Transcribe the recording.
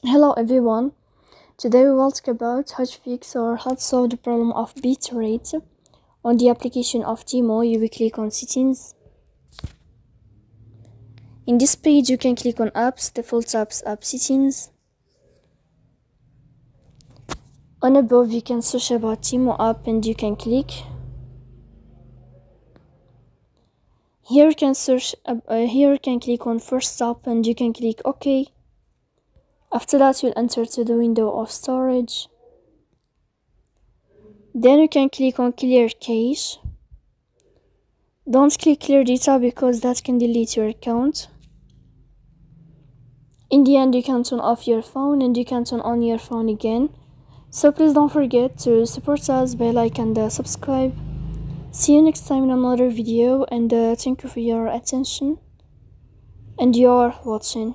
Hello everyone. Today we will talk about how to fix or how to solve the problem of bitrate. On the application of Timo, you will click on settings. In this page you can click on apps, default apps, app settings. On above you can search about Timo app and you can click. Here you can click on first stop and you can click OK. After that you'll enter to the window of storage. Then you can click on clear cache. Don't click clear data because that can delete your account. In the end you can turn off your phone and you can turn on your phone again. So please don't forget to support us by like and subscribe. See you next time in another video, and thank you for your attention and your watching.